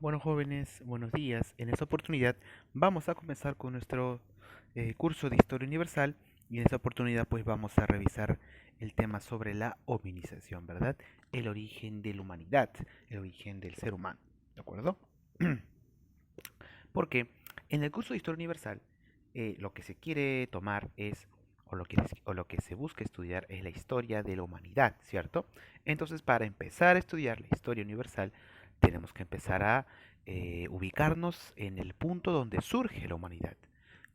Bueno, jóvenes, buenos días. En esta oportunidad vamos a comenzar con nuestro curso de Historia Universal y en esta oportunidad pues vamos a revisar el tema sobre la hominización, ¿verdad? El origen de la humanidad, el origen del ser humano, ¿de acuerdo? Porque en el curso de Historia Universal lo que se quiere tomar es, o lo que se busca estudiar es la historia de la humanidad, ¿cierto? Entonces, para empezar a estudiar la historia universal, tenemos que empezar a ubicarnos en el punto donde surge la humanidad.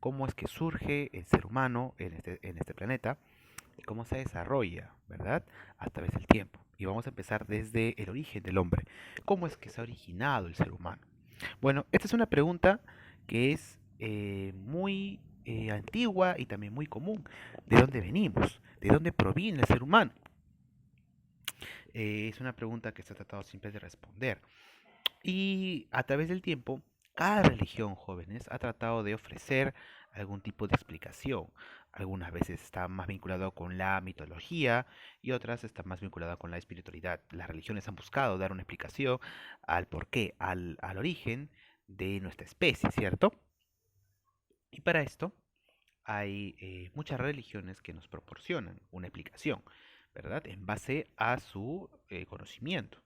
Cómo es que surge el ser humano en este planeta y cómo se desarrolla, ¿verdad? A través del tiempo. Y vamos a empezar desde el origen del hombre. ¿Cómo es que se ha originado el ser humano? Bueno, esta es una pregunta que es muy antigua y también muy común. ¿De dónde venimos? ¿De dónde proviene el ser humano? Es una pregunta que se ha tratado siempre de responder. Y a través del tiempo, cada religión, jóvenes, ha tratado de ofrecer algún tipo de explicación. Algunas veces está más vinculado con la mitología y otras está más vinculado con la espiritualidad. Las religiones han buscado dar una explicación al porqué, al origen de nuestra especie, ¿cierto? Y para esto hay muchas religiones que nos proporcionan una explicación, ¿verdad? En base a su conocimiento.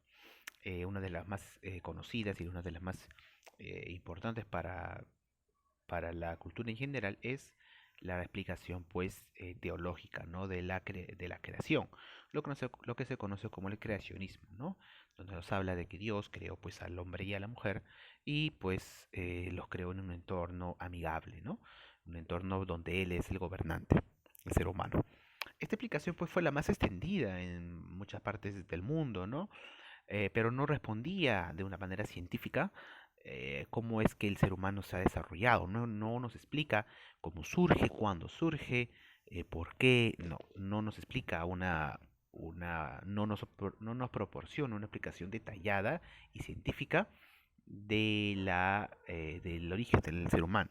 Una de las más conocidas y una de las más importantes para la cultura en general es la explicación pues teológica, ¿no? De la creación, lo que se conoce como el creacionismo, ¿no? Donde nos habla de que Dios creó pues al hombre y a la mujer y pues los creó en un entorno amigable, ¿no? Un entorno donde él es el gobernante, el ser humano. Esta explicación pues fue la más extendida en muchas partes del mundo, ¿no? Pero no respondía de una manera científica cómo es que el ser humano se ha desarrollado, no nos explica cómo surge, cuándo surge, por qué, no nos explica no nos proporciona una explicación detallada y científica del origen del ser humano.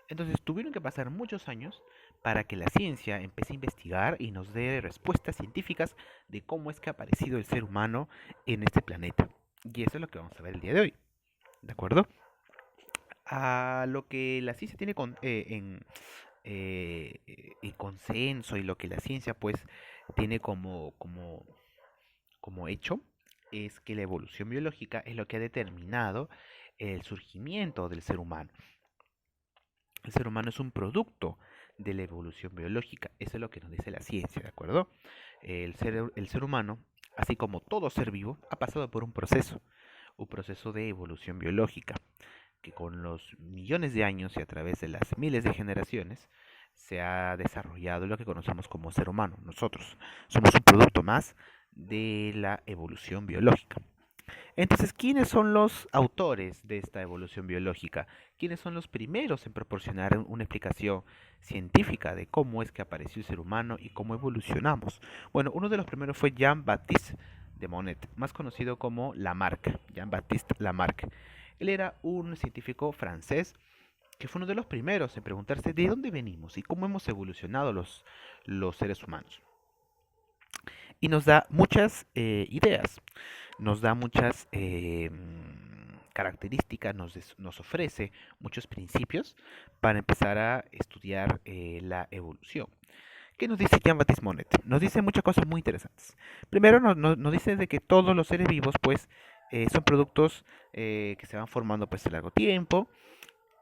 Entonces tuvieron que pasar muchos años para que la ciencia empiece a investigar y nos dé respuestas científicas de cómo es que ha aparecido el ser humano en este planeta. Y eso es lo que vamos a ver el día de hoy, ¿de acuerdo? A lo que la ciencia tiene en consenso y lo que la ciencia pues tiene como hecho es que la evolución biológica es lo que ha determinado el surgimiento del ser humano. El ser humano es un producto de la evolución biológica. Eso es lo que nos dice la ciencia, ¿de acuerdo? El ser humano, así como todo ser vivo, ha pasado por un proceso de evolución biológica, que con los millones de años y a través de las miles de generaciones se ha desarrollado lo que conocemos como ser humano. Nosotros somos un producto más de la evolución biológica. Entonces, ¿quiénes son los autores de esta evolución biológica? ¿Quiénes son los primeros en proporcionar una explicación científica de cómo es que apareció el ser humano y cómo evolucionamos? Bueno, uno de los primeros fue Jean-Baptiste de Monnet, más conocido como Lamarck, Jean-Baptiste Lamarck. Él era un científico francés que fue uno de los primeros en preguntarse de dónde venimos y cómo hemos evolucionado los seres humanos. Y nos da muchas ideas, nos da muchas características, nos ofrece muchos principios para empezar a estudiar la evolución. ¿Qué nos dice Jean-Baptiste Monnet? Nos dice muchas cosas muy interesantes. Primero nos dice de que todos los seres vivos pues son productos que se van formando pues a largo tiempo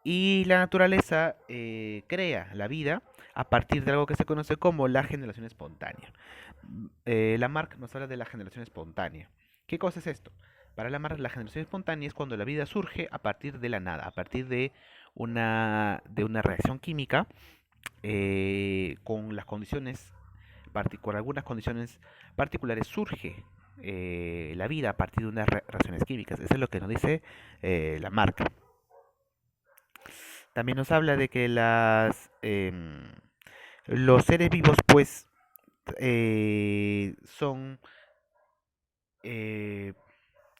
y la naturaleza crea la vida a partir de algo que se conoce como la generación espontánea. Lamarck nos habla de la generación espontánea. ¿Qué cosa es esto? Para Lamarck, la generación espontánea es cuando la vida surge a partir de la nada, a partir de de una reacción química con las condiciones, con algunas condiciones particulares, surge la vida a partir de unas reacciones químicas. Eso es lo que nos dice Lamarck. También nos habla de que los seres vivos pues son eh,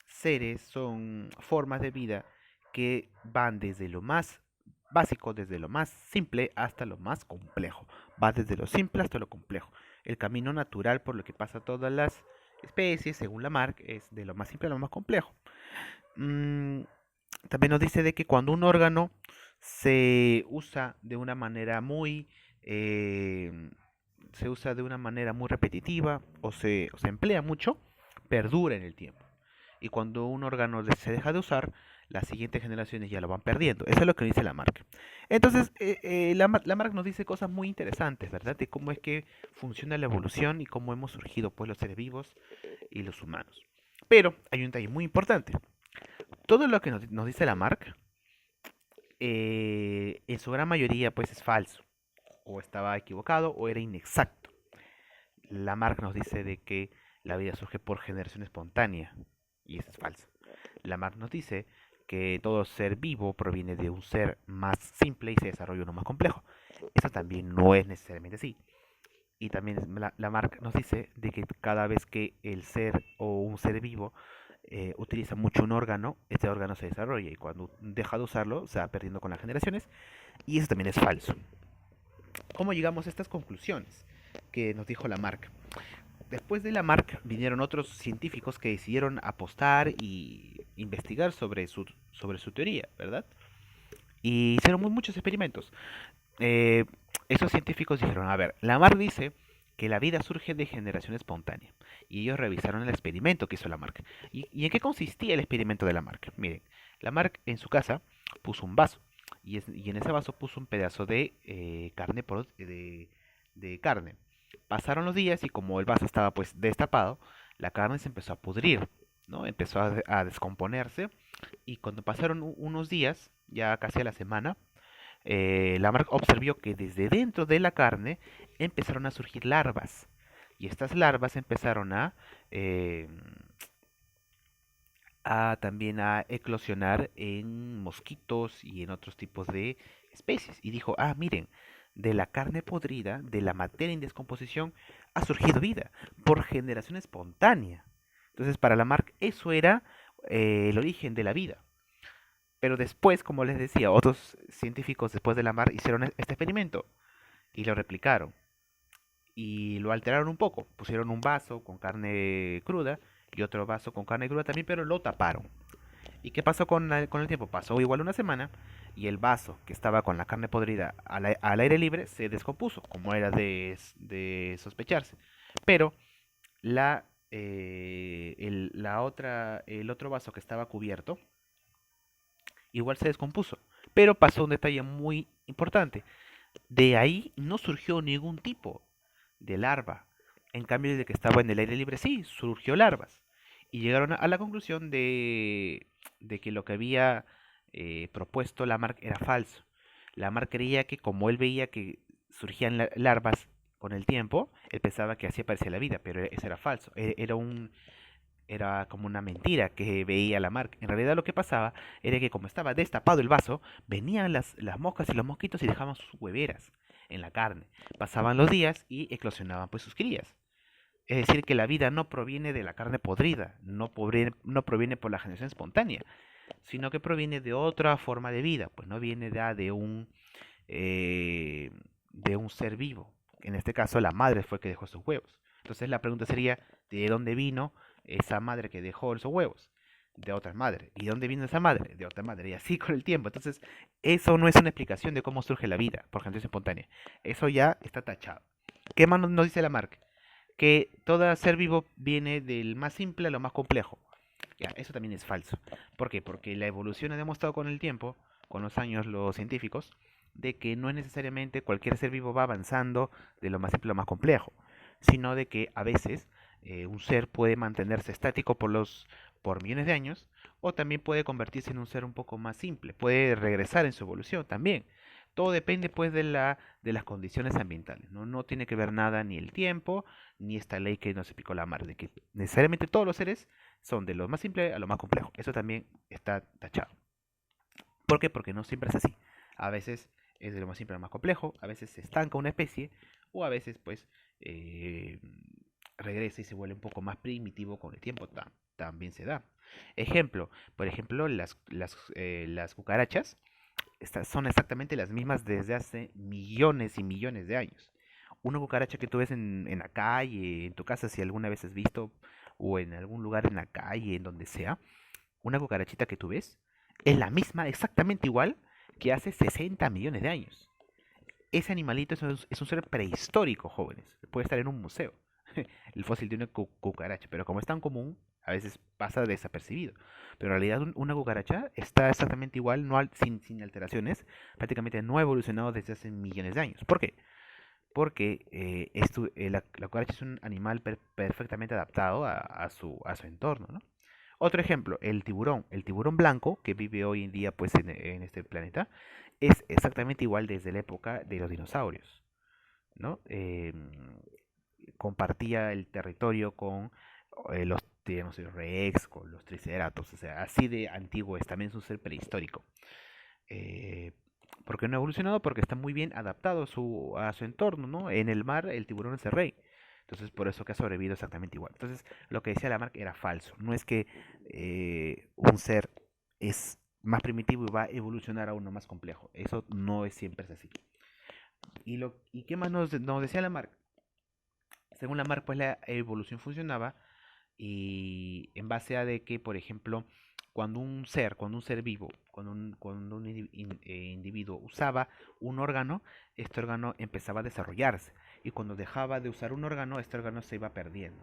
seres, son formas de vida que van desde lo más básico, desde lo más simple hasta lo más complejo. Va desde lo simple hasta lo complejo. El camino natural por lo que pasa todas las especies, según Lamarck, es de lo más simple a lo más complejo. Mm, También nos dice de que cuando un órgano se usa de una manera eh, se usa de una manera muy repetitiva o se emplea mucho, perdura en el tiempo. Y cuando un órgano se deja de usar, las siguientes generaciones ya lo van perdiendo. Eso es lo que dice Lamarck. Entonces, Lamarck nos dice cosas muy interesantes, ¿verdad? De cómo es que funciona la evolución y cómo hemos surgido pues los seres vivos y los humanos. Pero hay un detalle muy importante. Todo lo que nos dice Lamarck, en su gran mayoría pues es falso. O estaba equivocado o era inexacto. Lamarck nos dice de que la vida surge por generación espontánea, y eso es falso. Lamarck nos dice que todo ser vivo proviene de un ser más simple y se desarrolla uno más complejo. Eso también no es necesariamente así. Y también Lamarck nos dice de que cada vez que el ser o un ser vivo utiliza mucho un órgano, este órgano se desarrolla y cuando deja de usarlo se va perdiendo con las generaciones, y eso también es falso. ¿Cómo llegamos a estas conclusiones que nos dijo Lamarck? Después de Lamarck vinieron otros científicos que decidieron apostar y investigar sobre su teoría, ¿verdad? Y hicieron muchos experimentos. Eh, Esos científicos dijeron, a ver, Lamarck dice que la vida surge de generación espontánea. Y ellos revisaron el experimento que hizo Lamarck. ¿Y en qué consistía el experimento de Lamarck? Miren, Lamarck en su casa puso un vaso. Y en ese vaso puso un pedazo de de carne. Pasaron los días y como el vaso estaba pues destapado, la carne se empezó a pudrir, ¿no? Empezó a descomponerse y cuando pasaron unos días, ya casi a la semana, Lamarck observó que desde dentro de la carne empezaron a surgir larvas. Y estas larvas empezaron eh, a también a eclosionar en mosquitos y en otros tipos de especies. Y dijo, ah, miren, de la carne podrida, de la materia en descomposición, ha surgido vida por generación espontánea. Entonces, para Lamarck eso era el origen de la vida. Pero después, como les decía, otros científicos después de Lamarck hicieron este experimento y lo replicaron y lo alteraron un poco. Pusieron un vaso con carne cruda y otro vaso con carne cruda también, pero lo taparon. ¿Y qué pasó con el tiempo? Pasó igual una semana y el vaso que estaba con la carne podrida al aire libre se descompuso, como era de sospecharse. Pero el otro vaso que estaba cubierto igual se descompuso. Pero pasó un detalle muy importante. De ahí no surgió ningún tipo de larva. En cambio, desde que estaba en el aire libre, sí, surgió larvas. Y llegaron a la conclusión de que lo que había propuesto Lamarck era falso. Lamarck creía que como él veía que surgían larvas con el tiempo, él pensaba que así aparecía la vida, pero eso era falso. Era como una mentira que veía Lamarck. En realidad lo que pasaba era que como estaba destapado el vaso, venían las moscas y los mosquitos y dejaban sus hueveras en la carne. Pasaban los días y eclosionaban pues sus crías. Es decir, que la vida no proviene de la carne podrida, no proviene por la generación espontánea, sino que proviene de otra forma de vida, pues no viene eh, de un ser vivo. En este caso, la madre fue que dejó sus huevos. Entonces la pregunta sería, ¿de dónde vino esa madre que dejó esos huevos? De otra madre. ¿Y dónde vino esa madre? De otra madre. Y así con el tiempo. Entonces, eso no es una explicación de cómo surge la vida por generación espontánea. Eso ya está tachado. ¿Qué más nos dice Lamarck? Que todo ser vivo viene del más simple a lo más complejo. Ya, eso también es falso. ¿Por qué? Porque la evolución ha demostrado con el tiempo, con los años, los científicos, de que no es necesariamente cualquier ser vivo va avanzando de lo más simple a lo más complejo, sino de que a veces un ser puede mantenerse estático por millones de años, o también puede convertirse en un ser un poco más simple, puede regresar en su evolución también. Todo depende pues de las condiciones ambientales, ¿no? No tiene que ver nada ni el tiempo, ni esta ley que nos explicó Lamarck, de que necesariamente todos los seres son de lo más simple a lo más complejo. Eso también está tachado. ¿Por qué? Porque no siempre es así. A veces es de lo más simple a lo más complejo, a veces se estanca una especie, o a veces pues eh, regresa y se vuelve un poco más primitivo con el tiempo. También se da. Ejemplo, por ejemplo, las cucarachas son exactamente las mismas desde hace millones y millones de años. Una cucaracha que tú ves en la calle, en tu casa, si alguna vez has visto, o en algún lugar en la calle, en donde sea, una cucarachita que tú ves, es la misma, exactamente igual que hace 60 millones de años. Ese animalito es un ser prehistórico, jóvenes. Puede estar en un museo. El fósil de una cucaracha, pero como es tan común, a veces pasa desapercibido. Pero en realidad una cucaracha está exactamente igual, no sin alteraciones, prácticamente no ha evolucionado desde hace millones de años. ¿Por qué? Porque la cucaracha es un animal perfectamente adaptado a su entorno, ¿no? Otro ejemplo, el tiburón blanco que vive hoy en día pues en este planeta es exactamente igual desde la época de los dinosaurios, ¿no? Compartía el territorio con los tiranosáuridos rex, con los triceratops, o sea, así de antiguo es, también es un ser prehistórico. Eh, ¿Por qué no ha evolucionado? Porque está muy bien adaptado a su entorno, ¿no? En el mar el tiburón es el rey. Entonces, por eso que ha sobrevivido exactamente igual. Entonces, lo que decía Lamarck era falso. No es que un ser es más primitivo y va a evolucionar a uno más complejo. Eso no es siempre es así. ¿Y qué más nos decía Lamarck? Según Lamarck, pues la evolución funcionaba y en base a de que, por ejemplo, cuando un ser vivo, cuando un individuo usaba un órgano, este órgano empezaba a desarrollarse. Y cuando dejaba de usar un órgano, este órgano se iba perdiendo.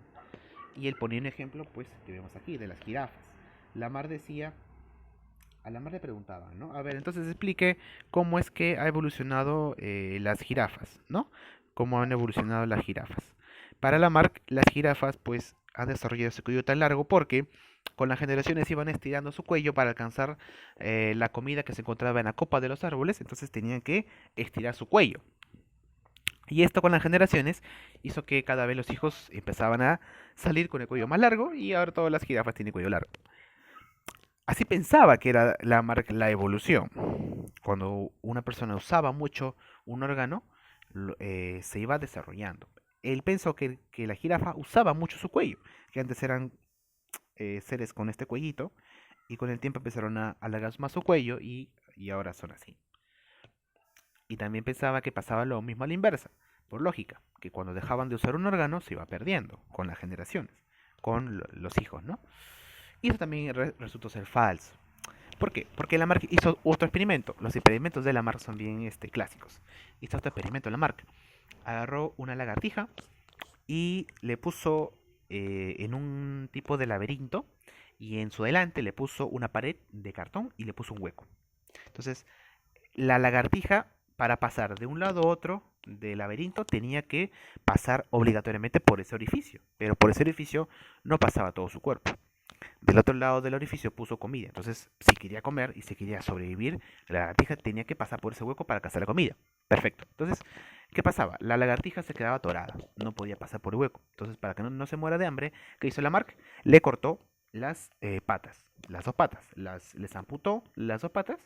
Y él ponía un ejemplo, pues, que vemos aquí, de las jirafas. Lamar decía, a Lamar le preguntaban, ¿no? A ver, entonces explique cómo es que ha evolucionado las jirafas, ¿no? Cómo han evolucionado las jirafas. Para Lamarck, las jirafas, pues, han desarrollado ese cuello tan largo porque con las generaciones iban estirando su cuello para alcanzar la comida que se encontraba en la copa de los árboles, entonces tenían que estirar su cuello. Y esto con las generaciones hizo que cada vez los hijos empezaban a salir con el cuello más largo y ahora todas las jirafas tienen cuello largo. Así pensaba que era la evolución. Cuando una persona usaba mucho un órgano, se iba desarrollando. Él pensó que la jirafa usaba mucho su cuello, que antes eran seres con este cuellito, y con el tiempo empezaron a alargar más su cuello y ahora son así. Y también pensaba que pasaba lo mismo a la inversa, por lógica, que cuando dejaban de usar un órgano se iba perdiendo con las generaciones, con los hijos, ¿no? Y eso también resultó ser falso. ¿Por qué? Porque Lamarck hizo otro experimento. Los experimentos de Lamarck son bien clásicos. Hizo otro experimento Lamarck. Agarró una lagartija y le puso en un tipo de laberinto y en su delante le puso una pared de cartón y le puso un hueco. Entonces, la lagartija, para pasar de un lado a otro del laberinto, tenía que pasar obligatoriamente por ese orificio. Pero por ese orificio no pasaba todo su cuerpo. Del otro lado del orificio puso comida. Entonces, si quería comer y si quería sobrevivir, la lagartija tenía que pasar por ese hueco para cazar la comida. Perfecto. Entonces, ¿qué pasaba? La lagartija se quedaba atorada. No podía pasar por el hueco. Entonces, para que no se muera de hambre, ¿qué hizo Lamarck? Le cortó las patas. Las dos patas. Les amputó las dos patas.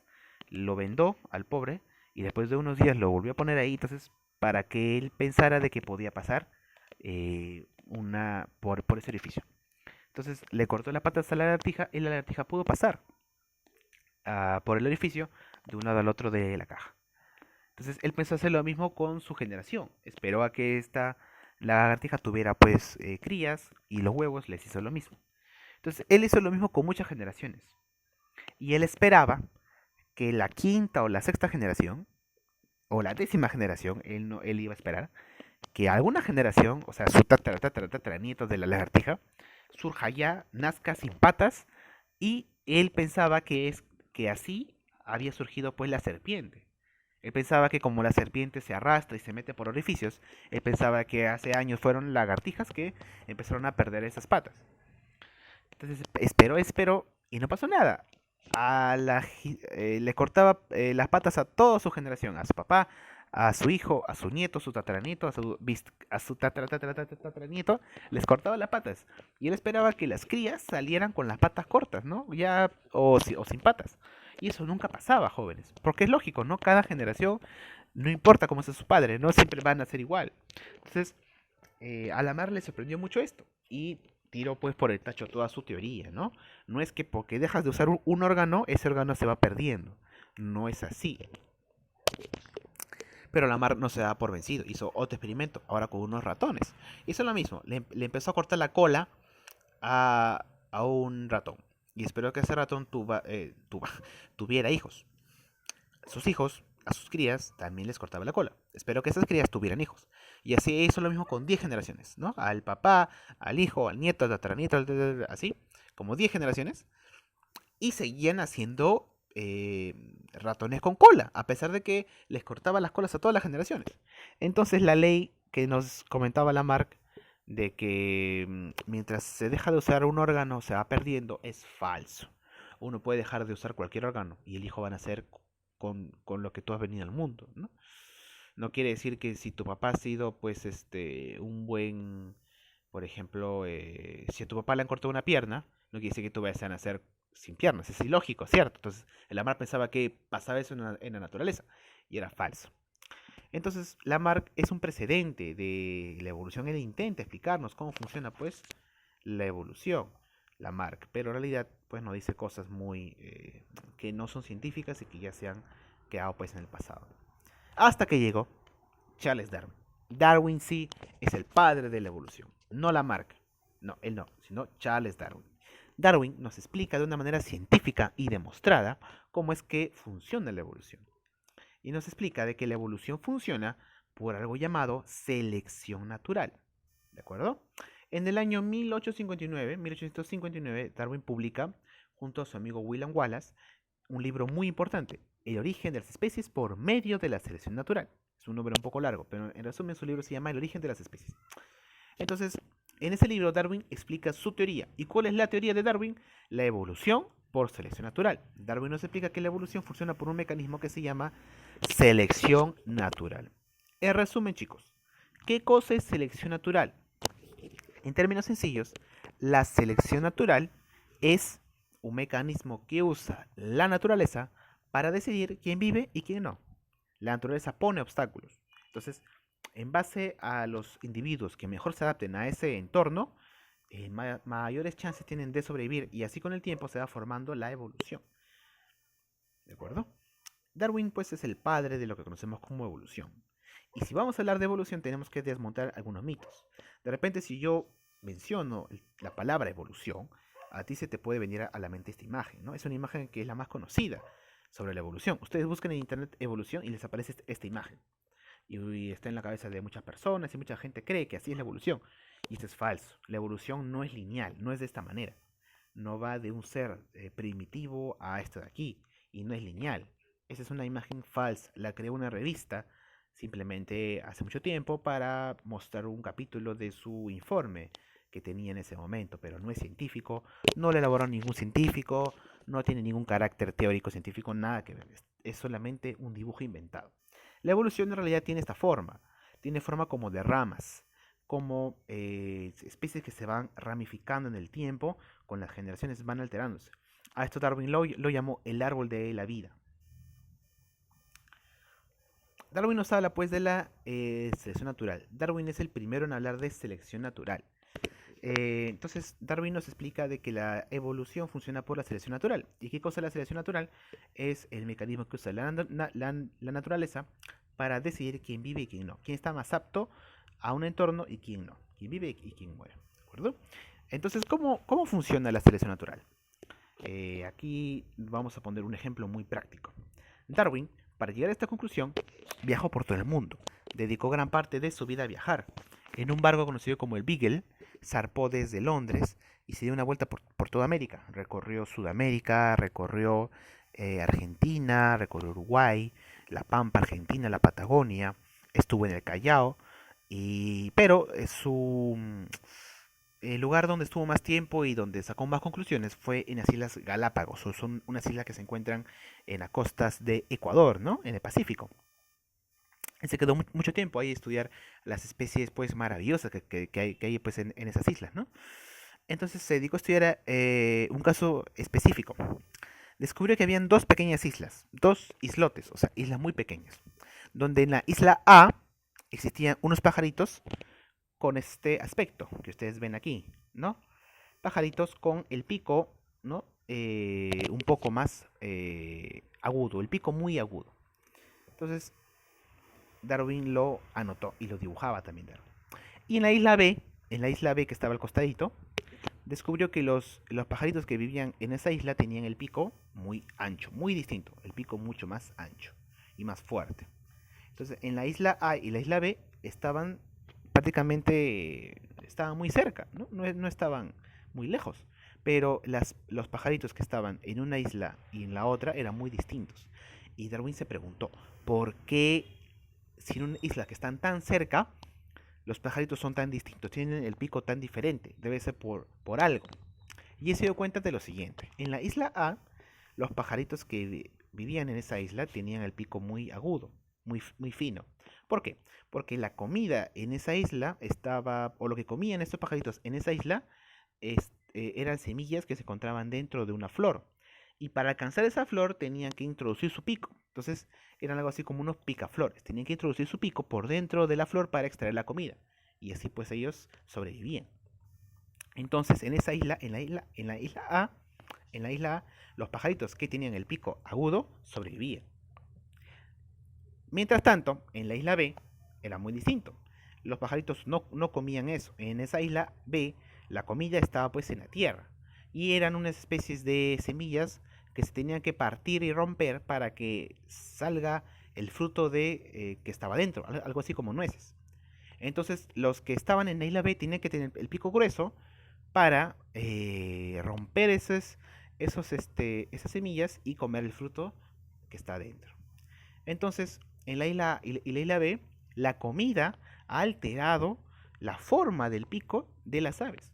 Lo vendó al pobre. Y después de unos días lo volvió a poner ahí. Entonces, para que él pensara de que podía pasar por ese orificio. Entonces le cortó las patas a la lagartija y la lagartija pudo pasar por el orificio de un lado al otro de la caja. Entonces él pensó hacer lo mismo con su generación. Esperó a que esta lagartija tuviera pues crías y los huevos les hizo lo mismo. Entonces él hizo lo mismo con muchas generaciones. Y él esperaba que la quinta o la sexta generación, o la décima generación, él iba a esperar, que alguna generación, o sea, su tataranieto de la lagartija, surja ya, nazca sin patas, y él pensaba que así había surgido pues la serpiente. Él pensaba que como la serpiente se arrastra y se mete por orificios, él pensaba que hace años fueron lagartijas que empezaron a perder esas patas. Entonces esperó y no pasó nada. Le cortaba las patas a toda su generación, a su papá, a su hijo, a su nieto, a su tataranieto, a su tataranieto, les cortaba las patas. Y él esperaba que las crías salieran con las patas cortas, ¿no? Ya, o sin patas. Y eso nunca pasaba, jóvenes. Porque es lógico, ¿no? Cada generación, no importa cómo sea su padre, no siempre van a ser igual. Entonces, a Lamar le sorprendió mucho esto y tiró pues por el tacho toda su teoría, ¿no? No es que porque dejas de usar un órgano, ese órgano se va perdiendo. No es así. Pero Lamar no se da por vencido. Hizo otro experimento, ahora con unos ratones. Hizo lo mismo. Le empezó a cortar la cola a un ratón. y esperó que ese ratón tuviera hijos. Sus hijos, a sus crías, también les cortaba la cola. Espero que esas crías tuvieran hijos. Y así hizo lo mismo con 10 generaciones, ¿no? Al papá, al hijo, al nieto, al tataranieto, así, como 10 generaciones. Y seguían haciendo ratones con cola, a pesar de que les cortaba las colas a todas las generaciones. Entonces la ley que nos comentaba Lamarck de que mientras se deja de usar un órgano se va perdiendo es falso. Uno puede dejar de usar cualquier órgano y el hijo va a nacer con lo que tú has venido al mundo, ¿no? No quiere decir que si tu papá ha sido, pues, un buen, por ejemplo, si a tu papá le han cortado una pierna, no quiere decir que tú vayas a nacer sin piernas. Es ilógico, ¿cierto? Entonces, el Lamarck pensaba que pasaba eso en la naturaleza y era falso. Entonces, Lamarck es un precedente de la evolución. Él intenta explicarnos cómo funciona, pues, la evolución, Lamarck, pero en realidad, pues, nos dice cosas muy que no son científicas y que ya se han quedado, pues, en el pasado. Hasta que llegó Charles Darwin. Darwin sí es el padre de la evolución, no Lamarck. No, él no, sino Charles Darwin. Darwin nos explica de una manera científica y demostrada cómo es que funciona la evolución. Y nos explica de que la evolución funciona por algo llamado selección natural. ¿De acuerdo? En el año 1859, Darwin publica, junto a su amigo William Wallace, un libro muy importante, El origen de las especies por medio de la selección natural. Es un nombre un poco largo, pero en resumen su libro se llama El origen de las especies. Entonces, en ese libro Darwin explica su teoría. ¿Y cuál es la teoría de Darwin? La evolución por selección natural. Darwin nos explica que la evolución funciona por un mecanismo que se llama selección natural. En resumen, chicos, ¿qué cosa es selección natural? En términos sencillos, la selección natural es un mecanismo que usa la naturaleza para decidir quién vive y quién no. La naturaleza pone obstáculos. Entonces, en base a los individuos que mejor se adapten a ese entorno, mayores chances tienen de sobrevivir y así con el tiempo se va formando la evolución. ¿De acuerdo? Darwin pues es el padre de lo que conocemos como evolución. Y si vamos a hablar de evolución tenemos que desmontar algunos mitos. De repente si yo menciono la palabra evolución, a ti se te puede venir a la mente esta imagen, ¿no? Es una imagen que es la más conocida sobre la evolución. Ustedes buscan en internet evolución y les aparece esta imagen. Y está en la cabeza de muchas personas y mucha gente cree que así es la evolución. Y esto es falso. La evolución no es lineal, no es de esta manera. No va de un ser primitivo a esto de aquí. Y no es lineal. Esa es una imagen falsa. La creó una revista simplemente hace mucho tiempo para mostrar un capítulo de su informe que tenía en ese momento, pero no es científico, no lo elaboró ningún científico, no tiene ningún carácter teórico científico, nada que ver, es solamente un dibujo inventado. La evolución en realidad tiene forma como de ramas, como especies que se van ramificando en el tiempo, con las generaciones van alterándose. A esto Darwin lo llamó el árbol de la vida. Darwin nos habla pues de la selección natural. Darwin es el primero en hablar de selección natural. Entonces Darwin nos explica de que la evolución funciona por la selección natural. ¿Y qué cosa es la selección natural? Es el mecanismo que usa la naturaleza para decidir quién vive y quién no. Quién está más apto a un entorno y quién no. Quién vive y quién muere. ¿De acuerdo? Entonces, ¿cómo funciona la selección natural? Aquí vamos a poner un ejemplo muy práctico. Darwin, para llegar a esta conclusión, viajó por todo el mundo. Dedicó gran parte de su vida a viajar. En un barco conocido como el Beagle, zarpó desde Londres y se dio una vuelta por toda América. Recorrió Sudamérica, recorrió Argentina, recorrió Uruguay, la Pampa Argentina, la Patagonia, estuvo en el Callao, pero el lugar donde estuvo más tiempo y donde sacó más conclusiones fue en las Islas Galápagos. Son unas islas que se encuentran en las costas de Ecuador, ¿no? En el Pacífico. Él se quedó mucho tiempo ahí a estudiar las especies pues maravillosas que hay pues en esas islas, ¿no? Entonces se dedicó a estudiar un caso específico. Descubrió que habían dos pequeñas islas, dos islotes, o sea, islas muy pequeñas, donde en la isla A existían unos pajaritos con este aspecto que ustedes ven aquí, ¿no? Pajaritos con el pico, ¿no? Un poco más agudo, el pico muy agudo. Entonces Darwin lo anotó y lo dibujaba también Darwin. Y en la isla B que estaba al costadito, descubrió que los pajaritos que vivían en esa isla tenían el pico muy ancho, muy distinto, el pico mucho más ancho y más fuerte. Entonces, en la isla A y la isla B estaban prácticamente, estaban muy cerca, ¿no? No estaban muy lejos, pero los pajaritos que estaban en una isla y en la otra eran muy distintos. Y Darwin se preguntó, ¿por qué si en una isla que están tan cerca, los pajaritos son tan distintos, tienen el pico tan diferente? Debe ser por algo. Y se dio cuenta de lo siguiente. En la isla A, los pajaritos que vivían en esa isla tenían el pico muy agudo, muy fino. ¿Por qué? Porque la comida en esa isla estaba, o lo que comían estos pajaritos en esa isla, eran semillas que se encontraban dentro de una flor. Y para alcanzar esa flor tenían que introducir su pico. Entonces eran algo así como unos picaflores. Tenían que introducir su pico por dentro de la flor para extraer la comida. Y así pues ellos sobrevivían. Entonces, en esa isla, en la isla A, los pajaritos que tenían el pico agudo sobrevivían. Mientras tanto, en la isla B era muy distinto. Los pajaritos no comían eso. En esa isla B, la comida estaba pues en la tierra. Y eran unas especies de semillas que se tenían que partir y romper para que salga el fruto que estaba dentro, algo así como nueces. Entonces, los que estaban en la isla B tenían que tener el pico grueso para romper esas semillas y comer el fruto que está adentro. Entonces, en la isla y la isla B, la comida ha alterado la forma del pico de las aves.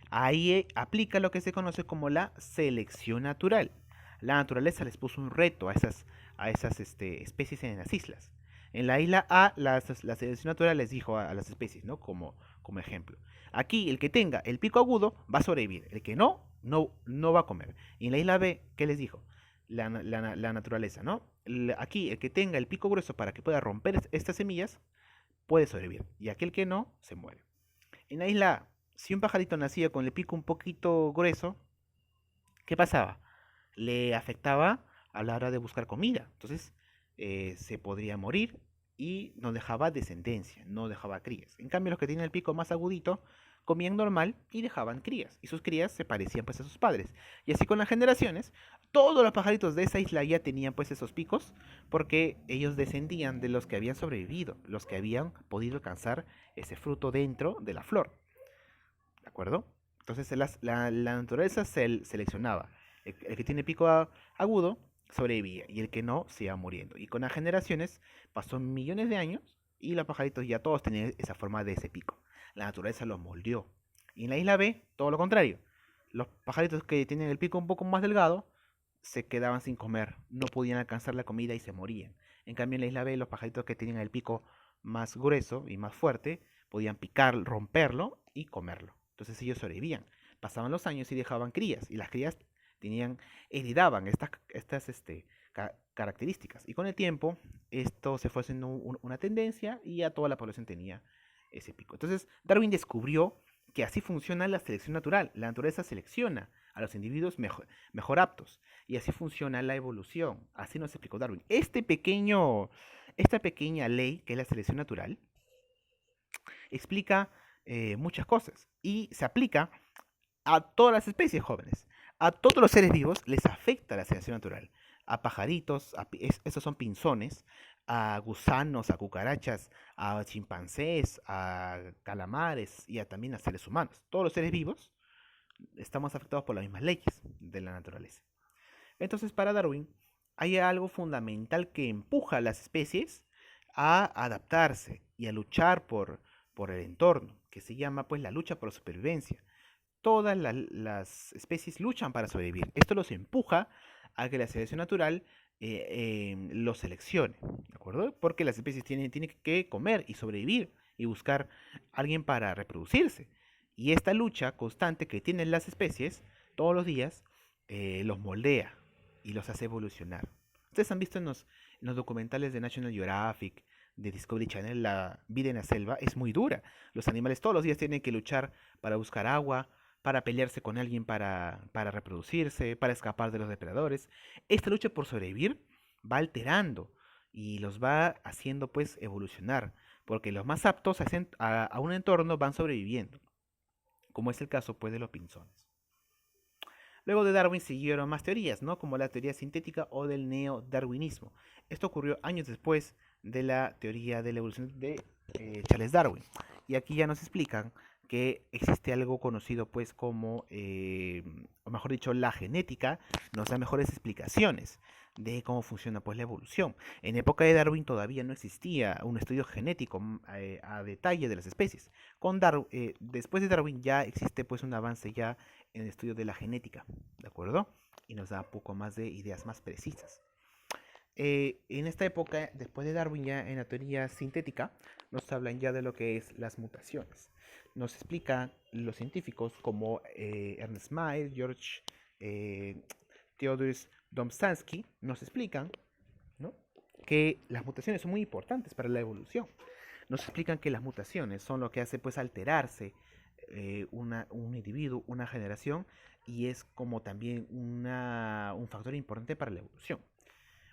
Ahí aplica lo que se conoce como la selección natural. La naturaleza les puso un reto a esas especies en las islas. En la isla A, la selección natural les dijo a las especies, ¿no? Como ejemplo. Aquí, el que tenga el pico agudo va a sobrevivir. El que no va a comer. Y en la isla B, ¿qué les dijo? La naturaleza, ¿no? Aquí, el que tenga el pico grueso para que pueda romper estas semillas, puede sobrevivir. Y aquel que no, se muere. En la isla A, si un pajarito nacía con el pico un poquito grueso, ¿qué pasaba? Le afectaba a la hora de buscar comida. Entonces, se podría morir y no dejaba descendencia, no dejaba crías. En cambio, los que tienen el pico más agudito comían normal y dejaban crías. Y sus crías se parecían pues a sus padres. Y así con las generaciones, todos los pajaritos de esa isla ya tenían pues esos picos porque ellos descendían de los que habían sobrevivido, los que habían podido alcanzar ese fruto dentro de la flor. ¿De acuerdo? Entonces la naturaleza seleccionaba. El que tiene pico agudo sobrevivía y el que no se iba muriendo. Y con las generaciones pasó millones de años y los pajaritos ya todos tenían esa forma de ese pico. La naturaleza los moldeó. Y en la isla B, todo lo contrario. Los pajaritos que tienen el pico un poco más delgado se quedaban sin comer, no podían alcanzar la comida y se morían. En cambio en la isla B, los pajaritos que tenían el pico más grueso y más fuerte podían picar, romperlo y comerlo. Entonces ellos sobrevivían. Pasaban los años y dejaban crías. Y las crías heredaban estas características. Y con el tiempo, esto se fue haciendo una tendencia y ya toda la población tenía ese pico. Entonces, Darwin descubrió que así funciona la selección natural. La naturaleza selecciona a los individuos mejor aptos. Y así funciona la evolución. Así nos explicó Darwin. Esta pequeña ley, que es la selección natural, explica muchas cosas y se aplica a todas las especies jóvenes. A todos los seres vivos les afecta la selección natural. A pajaritos, esos son pinzones, a gusanos, a cucarachas, a chimpancés, a calamares y también a seres humanos. Todos los seres vivos estamos afectados por las mismas leyes de la naturaleza. Entonces, para Darwin, hay algo fundamental que empuja a las especies a adaptarse y a luchar por el entorno, que se llama pues la lucha por la supervivencia. Todas las especies luchan para sobrevivir. Esto los empuja a que la selección natural los seleccione, ¿de acuerdo? Porque las especies tienen que comer y sobrevivir y buscar alguien para reproducirse. Y esta lucha constante que tienen las especies todos los días los moldea y los hace evolucionar. Ustedes han visto en los documentales de National Geographic, de Discovery Channel, la vida en la selva es muy dura. Los animales todos los días tienen que luchar para buscar agua, para pelearse con alguien para reproducirse, para escapar de los depredadores. Esta lucha por sobrevivir va alterando y los va haciendo pues evolucionar, porque los más aptos a un entorno van sobreviviendo. como es el caso pues de los pinzones. Luego de Darwin siguieron más teorías, ¿no? Como la teoría sintética o del neodarwinismo. Esto ocurrió años después de la teoría de la evolución de Charles Darwin. Y aquí ya nos explican que existe algo conocido pues como, o mejor dicho, la genética nos da mejores explicaciones de cómo funciona pues la evolución. En época de Darwin todavía no existía un estudio genético a detalle de las especies. Después de Darwin ya existe pues un avance ya en el estudio de la genética, ¿de acuerdo? Y nos da un poco más de ideas más precisas. En esta época, después de Darwin, ya en la teoría sintética, nos hablan ya de lo que es las mutaciones. Nos explican los científicos como Ernest Mayr, George Theodorus Domshansky, nos explican, ¿no?, que las mutaciones son muy importantes para la evolución. Nos explican que las mutaciones son lo que hace pues alterarse un individuo, una generación, y es como también un factor importante para la evolución.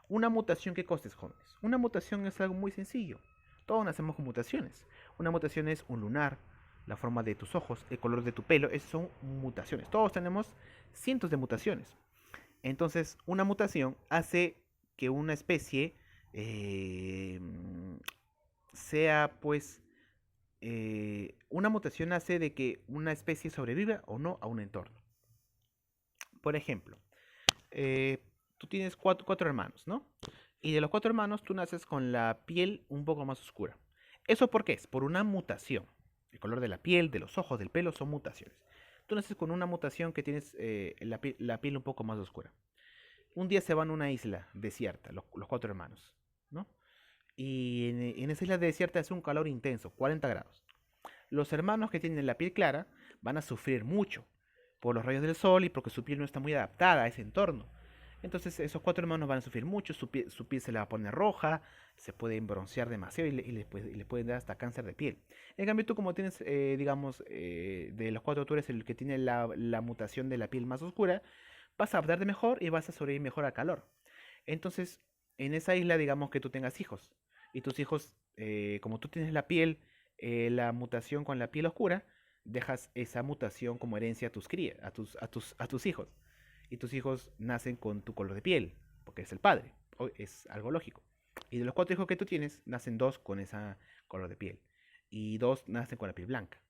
Una mutación, ¿qué costes, jóvenes? Una mutación es algo muy sencillo. Todos nacemos con mutaciones. Una mutación es un lunar, la forma de tus ojos, el color de tu pelo. Esas son mutaciones. Todos tenemos cientos de mutaciones. Entonces, una mutación hace que una especie sea, pues, una mutación hace de que una especie sobreviva o no a un entorno. Por ejemplo, tú tienes cuatro hermanos, ¿no? Y de los cuatro hermanos tú naces con la piel un poco más oscura. ¿Eso por qué es? Por una mutación. El color de la piel, de los ojos, del pelo son mutaciones. Tú naces con una mutación que tienes la piel un poco más oscura. Un día se van a una isla desierta, los cuatro hermanos, ¿no? Y en esa isla desierta hace un calor intenso, 40 grados. Los hermanos que tienen la piel clara van a sufrir mucho por los rayos del sol y porque su piel no está muy adaptada a ese entorno. Entonces esos cuatro hermanos van a sufrir mucho, su piel se le va a poner roja, se puede broncear demasiado y le pueden dar hasta cáncer de piel. En cambio tú como tienes, digamos, de los cuatro tú eres el que tiene la mutación de la piel más oscura, vas a adaptarte mejor y vas a sobrevivir mejor al calor. Entonces, en esa isla digamos que tú tengas hijos y tus hijos, como tú tienes la piel, la mutación con la piel oscura, dejas esa mutación como herencia a tus crías, a tus hijos. Y tus hijos nacen con tu color de piel, porque es el padre, es algo lógico. Y de los cuatro hijos que tú tienes, nacen dos con ese color de piel. Y dos nacen con la piel blanca.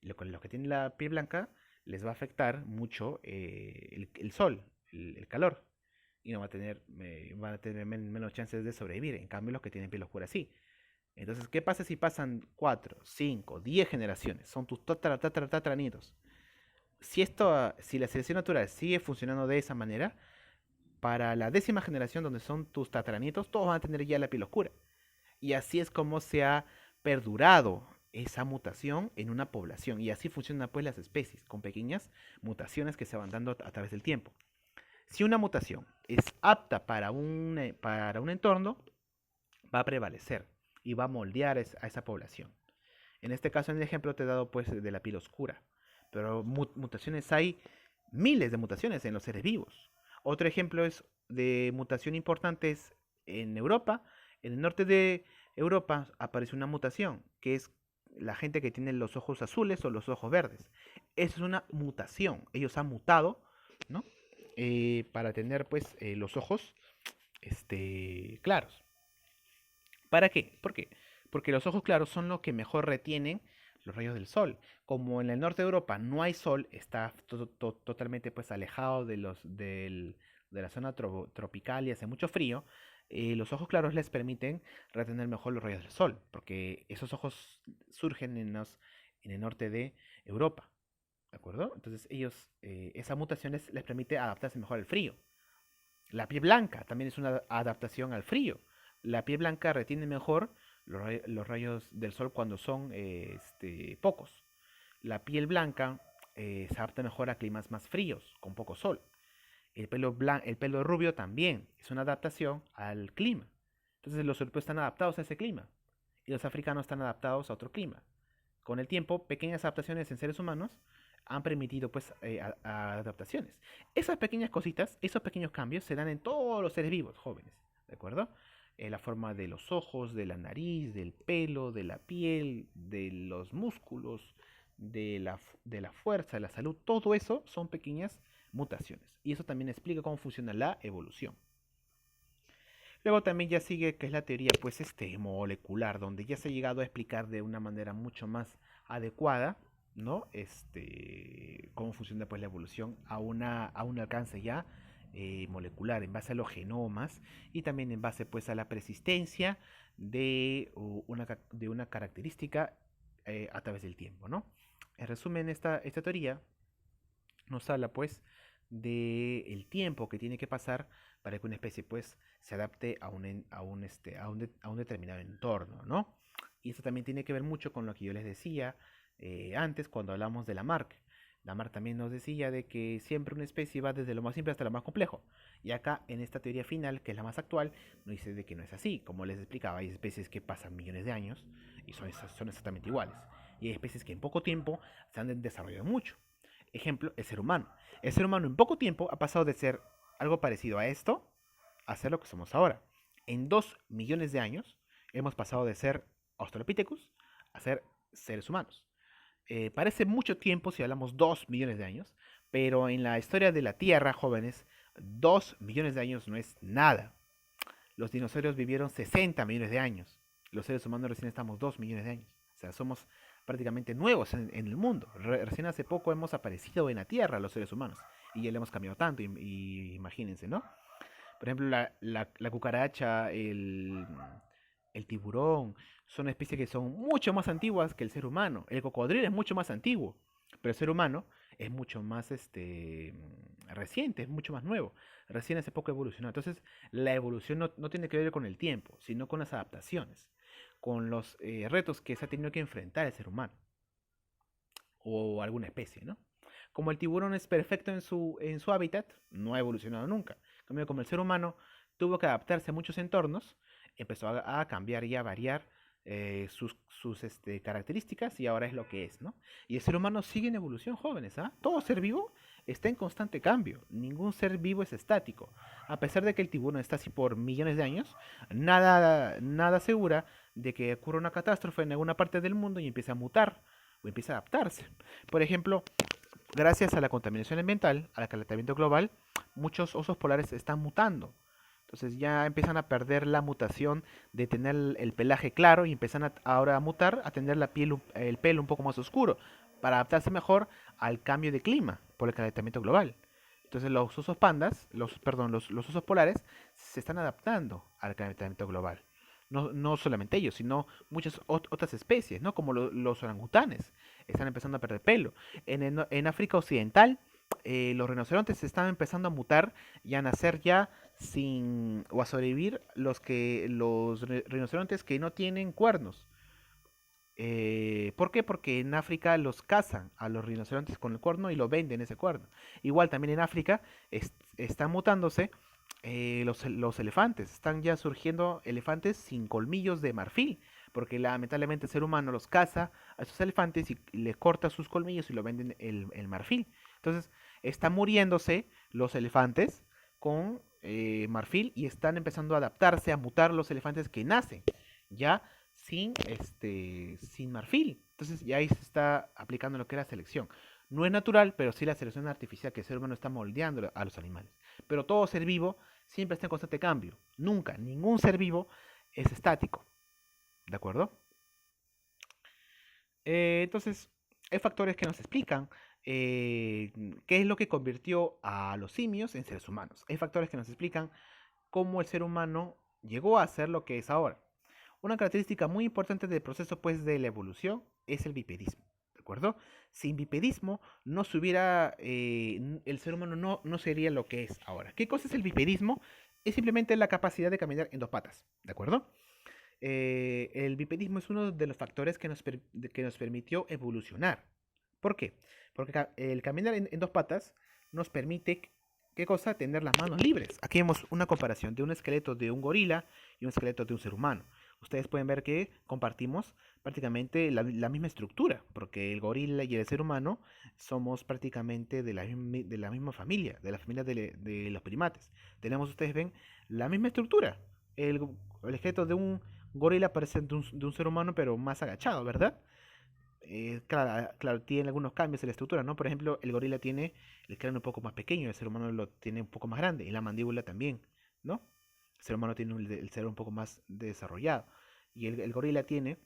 Y los que tienen la piel blanca les va a afectar mucho el sol, el calor. Y no van a tener menos chances de sobrevivir. En cambio, los que tienen piel oscura sí. Entonces, ¿qué pasa si pasan 4, 5, 10 generaciones? Son tus tataranietos. Si la selección natural sigue funcionando de esa manera, para la 10ª generación, donde son tus tataranietos, todos van a tener ya la piel oscura. Y así es como se ha perdurado esa mutación en una población. Y así funcionan pues las especies, con pequeñas mutaciones que se van dando a través del tiempo. Si una mutación es apta para un entorno, va a prevalecer y va a moldear a esa población. En este caso, en el ejemplo te he dado pues de la piel oscura. Pero mutaciones hay miles de mutaciones en los seres vivos. Otro ejemplo es de mutación importante es en Europa. En el norte de Europa aparece una mutación que es la gente que tiene los ojos azules o los ojos verdes. Eso es una mutación. Ellos han mutado, ¿no? Para tener pues los ojos claros. ¿Para qué? ¿Por qué? Porque los ojos claros son los que mejor retienen los rayos del sol. Como en el norte de Europa no hay sol, está totalmente pues alejado de la zona tropical y hace mucho frío, los ojos claros les permiten retener mejor los rayos del sol, porque esos ojos surgen en el norte de Europa. ¿De acuerdo? Entonces esa mutación les permite adaptarse mejor al frío. La piel blanca también es una adaptación al frío. La piel blanca retiene mejor los rayos del sol cuando son pocos. La piel blanca se adapta mejor a climas más fríos, con poco sol. El pelo rubio también es una adaptación al clima. Entonces los europeos están adaptados a ese clima y los africanos están adaptados a otro clima. Con el tiempo, pequeñas adaptaciones en seres humanos han permitido pues a adaptaciones. Esas pequeñas cositas, esos pequeños cambios se dan en todos los seres vivos jóvenes, ¿de acuerdo? La forma de los ojos, de la nariz, del pelo, de la piel, de los músculos, de la fuerza, de la salud, todo eso son pequeñas mutaciones. Y eso también explica cómo funciona la evolución. Luego también ya sigue que es la teoría pues molecular, donde ya se ha llegado a explicar de una manera mucho más adecuada, ¿no? Cómo funciona pues la evolución a un alcance ya molecular, en base a los genomas y también en base pues a la persistencia de una característica a través del tiempo, ¿no? En resumen, esta teoría nos habla pues del tiempo que tiene que pasar para que una especie pues se adapte a un determinado entorno, ¿no? Y esto también tiene que ver mucho con lo que yo les decía antes cuando hablamos de Lamarck. Lamarck también nos decía de que siempre una especie va desde lo más simple hasta lo más complejo. Y acá en esta teoría final, que es la más actual, nos dice de que no es así. Como les explicaba, hay especies que pasan millones de años y son exactamente iguales. Y hay especies que en poco tiempo se han desarrollado mucho. Ejemplo, el ser humano. El ser humano en poco tiempo ha pasado de ser algo parecido a esto a ser lo que somos ahora. En 2 millones de años hemos pasado de ser Australopithecus a ser seres humanos. Parece mucho tiempo si hablamos 2 millones de años, pero en la historia de la Tierra, jóvenes, 2 millones de años no es nada. Los dinosaurios vivieron 60 millones de años. Los seres humanos recién estamos 2 millones de años. O sea, somos prácticamente nuevos en el mundo. Recién hace poco hemos aparecido en la Tierra los seres humanos. Y ya le hemos cambiado tanto, y imagínense, ¿no? Por ejemplo, la cucaracha, el tiburón, son especies que son mucho más antiguas que el ser humano. El cocodrilo es mucho más antiguo, pero el ser humano es mucho más reciente, es mucho más nuevo. Recién hace poco evolucionó. Entonces, la evolución no tiene que ver con el tiempo, sino con las adaptaciones, con los retos que se ha tenido que enfrentar el ser humano o alguna especie, ¿no? Como el tiburón es perfecto en su hábitat, no ha evolucionado nunca. En cambio, como el ser humano tuvo que adaptarse a muchos entornos, empezó a cambiar y a variar sus características y ahora es lo que es, ¿no? Y el ser humano sigue en evolución, jóvenes, ¿ah? Todo ser vivo está en constante cambio. Ningún ser vivo es estático. A pesar de que el tiburón está así por millones de años, nada asegura de que ocurra una catástrofe en alguna parte del mundo y empiece a mutar o empiece a adaptarse. Por ejemplo, gracias a la contaminación ambiental, al calentamiento global, muchos osos polares están mutando. Entonces ya empiezan a perder la mutación de tener el pelaje claro y empiezan ahora a mutar, a tener el pelo un poco más oscuro, para adaptarse mejor al cambio de clima por el calentamiento global. Entonces los osos pandas, los osos polares se están adaptando al calentamiento global. No solamente ellos, sino muchas otras especies, ¿no? Como los orangutanes, están empezando a perder pelo. En África Occidental, los rinocerontes están empezando a mutar y a nacer ya o a sobrevivir los rinocerontes que no tienen cuernos. ¿Por qué? Porque en África los cazan a los rinocerontes con el cuerno y lo venden ese cuerno. Igual también en África están mutándose los elefantes. Están ya surgiendo elefantes sin colmillos de marfil. Porque lamentablemente el ser humano los caza a esos elefantes y les corta sus colmillos y lo venden el marfil. Entonces están muriéndose los elefantes con marfil y están empezando a adaptarse, a mutar los elefantes que nacen ya sin marfil. Entonces ya ahí se está aplicando lo que es la selección. No es natural, pero sí la selección artificial que el ser humano está moldeando a los animales. Pero todo ser vivo siempre está en constante cambio. Nunca, ningún ser vivo es estático. ¿De acuerdo? Entonces, hay factores que nos explican qué es lo que convirtió a los simios en seres humanos. Hay factores que nos explican cómo el ser humano llegó a ser lo que es ahora. Una característica muy importante del proceso pues, de la evolución es el bipedismo. ¿De acuerdo? Sin bipedismo no se hubiera, el ser humano no sería lo que es ahora. ¿Qué cosa es el bipedismo? Es simplemente la capacidad de caminar en dos patas. ¿De acuerdo? El bipedismo es uno de los factores que nos permitió evolucionar. ¿Por qué? Porque el caminar en dos patas nos permite, ¿qué cosa? Tener las manos libres. Aquí vemos una comparación de un esqueleto de un gorila y un esqueleto de un ser humano. Ustedes pueden ver que compartimos prácticamente la misma estructura, porque el gorila y el ser humano somos prácticamente de la misma familia, de la familia de los primates. Tenemos, ustedes ven, la misma estructura. El esqueleto de un gorila parece de un ser humano, pero más agachado, ¿verdad? Claro, tiene algunos cambios en la estructura, ¿no? Por ejemplo, el gorila tiene el cráneo un poco más pequeño, el ser humano lo tiene un poco más grande, y la mandíbula también, ¿no? El ser humano tiene el cerebro un poco más desarrollado, y el gorila tiene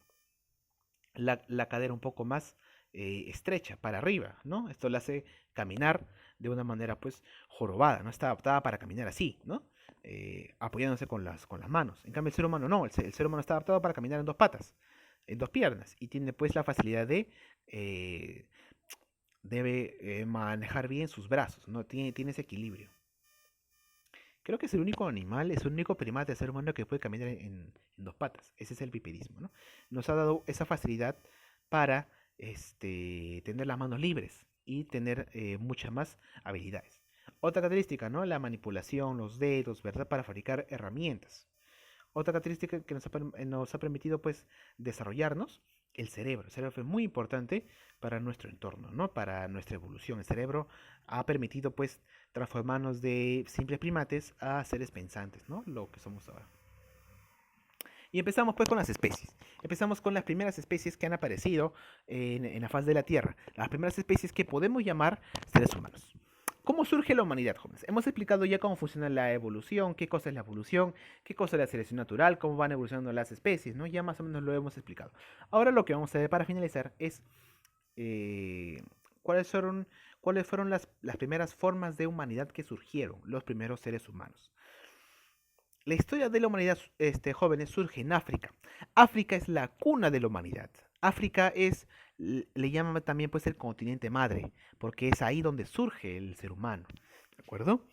la cadera un poco más estrecha para arriba, ¿no? Esto le hace caminar de una manera pues jorobada, no está adaptada para caminar así, ¿no? Apoyándose con las manos. En cambio el ser humano no, el ser humano está adaptado para caminar en dos patas, en dos piernas, y tiene pues la facilidad de eh, debe manejar bien sus brazos, ¿no? Tiene ese equilibrio. Creo que es el único animal, es el único primate de ser humano que puede caminar en dos patas. Ese es el bipedismo, ¿no? Nos ha dado esa facilidad para tener las manos libres y tener muchas más habilidades. Otra característica, ¿no? La manipulación, los dedos, ¿verdad? Para fabricar herramientas. Otra característica que nos ha permitido pues desarrollarnos, el cerebro. El cerebro fue muy importante para nuestro entorno, ¿no? Para nuestra evolución. El cerebro ha permitido pues transformarnos de simples primates a seres pensantes, ¿no? Lo que somos ahora. Y empezamos pues con las especies. Empezamos con las primeras especies que han aparecido en la faz de la Tierra. Las primeras especies que podemos llamar seres humanos. ¿Cómo surge la humanidad, jóvenes? Hemos explicado ya cómo funciona la evolución, qué cosa es la evolución, qué cosa es la selección natural, cómo van evolucionando las especies, ¿no? Ya más o menos lo hemos explicado. Ahora lo que vamos a ver para finalizar es eh, cuáles fueron, cuáles fueron las primeras formas de humanidad que surgieron, los primeros seres humanos. La historia de la humanidad, jóvenes, surge en África. África es la cuna de la humanidad. África es, le llaman también pues el continente madre, porque es ahí donde surge el ser humano. ¿De acuerdo?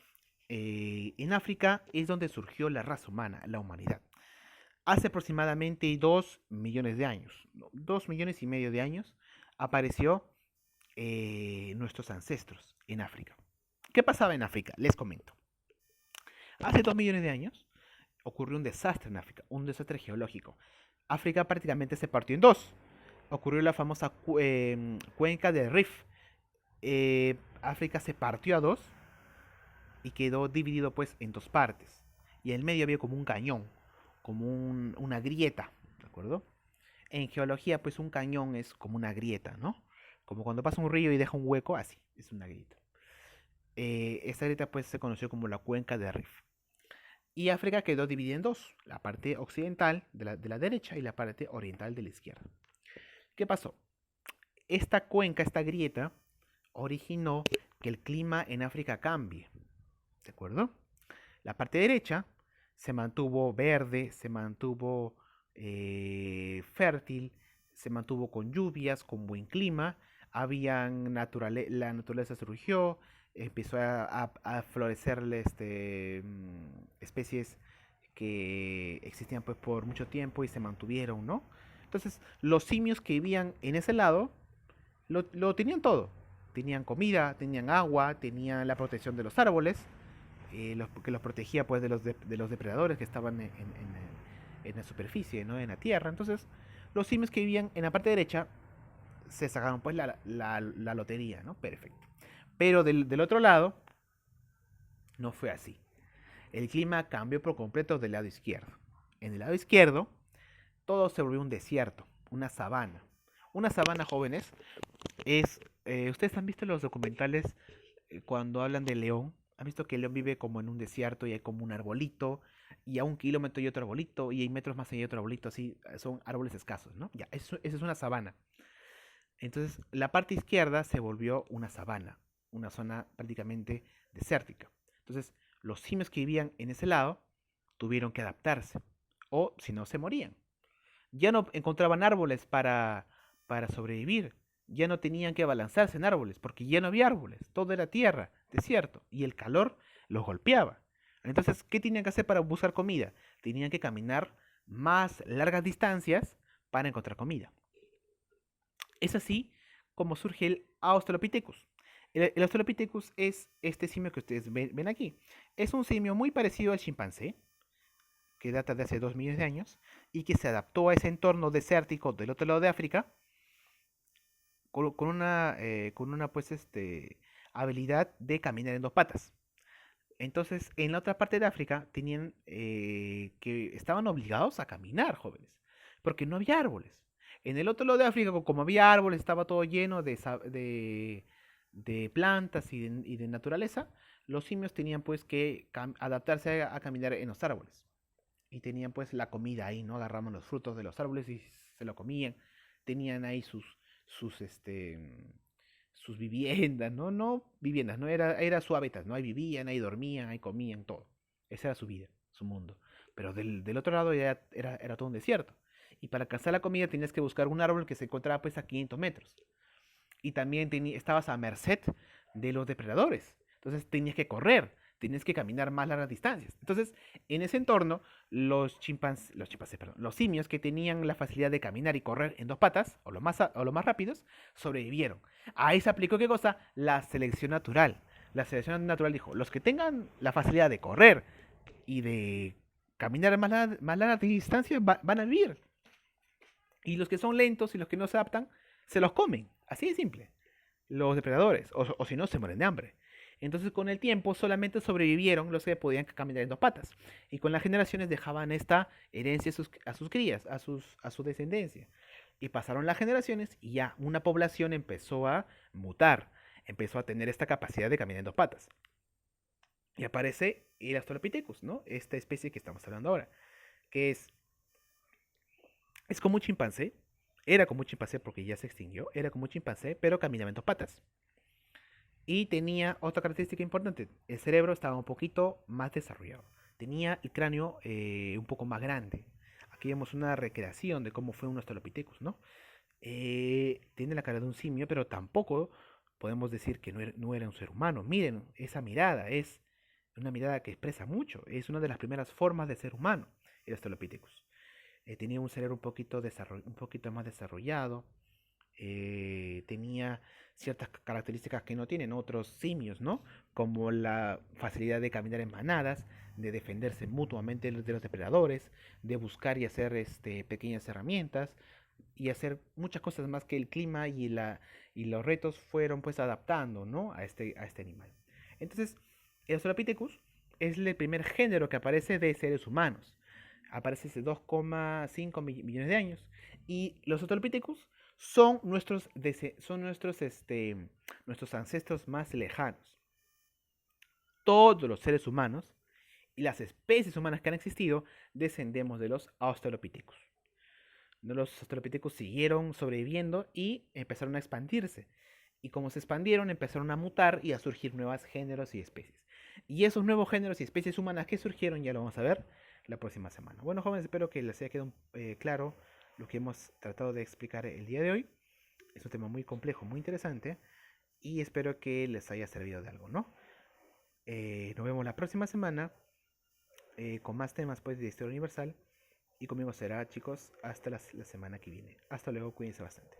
En África es donde surgió la raza humana, la humanidad. Hace aproximadamente 2 millones de años, no, 2 millones y medio de años, apareció nuestros ancestros en África. ¿Qué pasaba en África? Les comento. Hace 2 millones de años ocurrió un desastre en África, un desastre geológico. África prácticamente se partió en dos. Ocurrió la famosa cuenca del Rift. África se partió a dos y quedó dividido pues en dos partes. Y en el medio había como un cañón, como una grieta, ¿de acuerdo? En geología pues un cañón es como una grieta, ¿no? Como cuando pasa un río y deja un hueco, así, es una grieta. Esta grieta pues se conoció como la cuenca de Rift. Y África quedó dividida en dos, la parte occidental de la derecha y la parte oriental de la izquierda. ¿Qué pasó? Esta cuenca, esta grieta, originó que el clima en África cambie. ¿De acuerdo? La parte derecha se mantuvo verde, se mantuvo fértil, se mantuvo con lluvias, con buen clima, la naturaleza surgió, empezó a florecer especies que existían pues por mucho tiempo y se mantuvieron, ¿no? Entonces, los simios que vivían en ese lado lo tenían todo. Tenían comida, tenían agua, tenían la protección de los árboles, que los protegía pues de los depredadores que estaban en la superficie, ¿no? En la tierra. Entonces, los simios que vivían en la parte derecha se sacaron pues la lotería, ¿no? Perfecto. Pero del otro lado, no fue así. El clima cambió por completo del lado izquierdo. En el lado izquierdo, todo se volvió un desierto, una sabana. Una sabana, jóvenes, ustedes han visto los documentales cuando hablan de león. Han visto que el león vive como en un desierto y hay como un arbolito, y a 1 kilómetro hay otro arbolito, y hay metros más allá hay otro arbolito, así son árboles escasos, ¿no? Ya, eso es una sabana. Entonces, la parte izquierda se volvió una sabana, una zona prácticamente desértica. Entonces, los simios que vivían en ese lado tuvieron que adaptarse, o si no, se morían. Ya no encontraban árboles para sobrevivir, ya no tenían que abalanzarse en árboles, porque ya no había árboles, todo era tierra, desierto, y el calor los golpeaba. Entonces, ¿qué tenían que hacer para buscar comida? Tenían que caminar más largas distancias para encontrar comida. Es así como surge el Australopithecus. El Australopithecus es este simio que ustedes ven aquí. Es un simio muy parecido al chimpancé, que data de hace 2 millones de años, y que se adaptó a ese entorno desértico del otro lado de África con una pues, habilidad de caminar en dos patas. Entonces, en la otra parte de África tenían que estaban obligados a caminar, jóvenes, porque no había árboles. En el otro lado de África, como había árboles, estaba todo lleno de plantas y de naturaleza, los simios tenían pues que adaptarse a caminar en los árboles. Y tenían pues la comida ahí, ¿no? Agarraban los frutos de los árboles y se lo comían. Tenían ahí sus, sus viviendas, ¿no? No viviendas, ¿no? Era su hábitat, ¿no? Ahí vivían, ahí dormían, ahí comían, todo. Esa era su vida, su mundo. Pero del otro lado ya era todo un desierto. Y para cazar la comida tenías que buscar un árbol que se encontraba pues a 500 metros. Y también estabas a merced de los depredadores. Entonces tenías que correr, tenías que caminar más largas distancias. Entonces, en ese entorno, perdón, los simios que tenían la facilidad de caminar y correr en dos patas, o lo más rápidos, sobrevivieron. Ahí se aplicó qué cosa? La selección natural. La selección natural dijo, los que tengan la facilidad de correr y de caminar más largas distancias van a vivir. Y los que son lentos y los que no se adaptan, se los comen. Así de simple. Los depredadores. O si no, se mueren de hambre. Entonces, con el tiempo, solamente sobrevivieron los que podían caminar en dos patas. Y con las generaciones dejaban esta herencia a sus crías, a su descendencia. Y pasaron las generaciones y ya una población empezó a mutar. Empezó a tener esta capacidad de caminar en dos patas. Y aparece el Australopithecus, ¿no? Esta especie que estamos hablando ahora. Que es como un chimpancé. Era como un chimpancé porque ya se extinguió. Era como un chimpancé, pero caminaba en dos patas. Y tenía otra característica importante. El cerebro estaba un poquito más desarrollado. Tenía el cráneo un poco más grande. Aquí vemos una recreación de cómo fue un Australopithecus, ¿no? Tiene la cara de un simio, pero tampoco podemos decir que no era un ser humano. Miren, esa mirada es una mirada que expresa mucho. Es una de las primeras formas de ser humano, el Australopithecus. Tenía un cerebro un poquito más desarrollado. Tenía ciertas características que no tienen otros simios, ¿no? Como la facilidad de caminar en manadas, de defenderse mutuamente de los depredadores, de buscar y hacer pequeñas herramientas y hacer muchas cosas más que el clima y los retos fueron pues adaptando, ¿no? A este animal. Entonces, el Australopithecus es el primer género que aparece de seres humanos. Aparece hace 2,5 millones de años. Y los Australopithecus son nuestros ancestros más lejanos. Todos los seres humanos y las especies humanas que han existido descendemos de los Australopithecus. Los Australopithecus siguieron sobreviviendo y empezaron a expandirse. Y como se expandieron, empezaron a mutar y a surgir nuevos géneros y especies. Y esos nuevos géneros y especies humanas que surgieron ya lo vamos a ver la próxima semana. Bueno, jóvenes, espero que les haya quedado claro lo que hemos tratado de explicar el día de hoy. Es un tema muy complejo, muy interesante y espero que les haya servido de algo, ¿no? Nos vemos la próxima semana con más temas pues de historia universal y conmigo será, chicos, hasta la semana que viene. Hasta luego, cuídense bastante.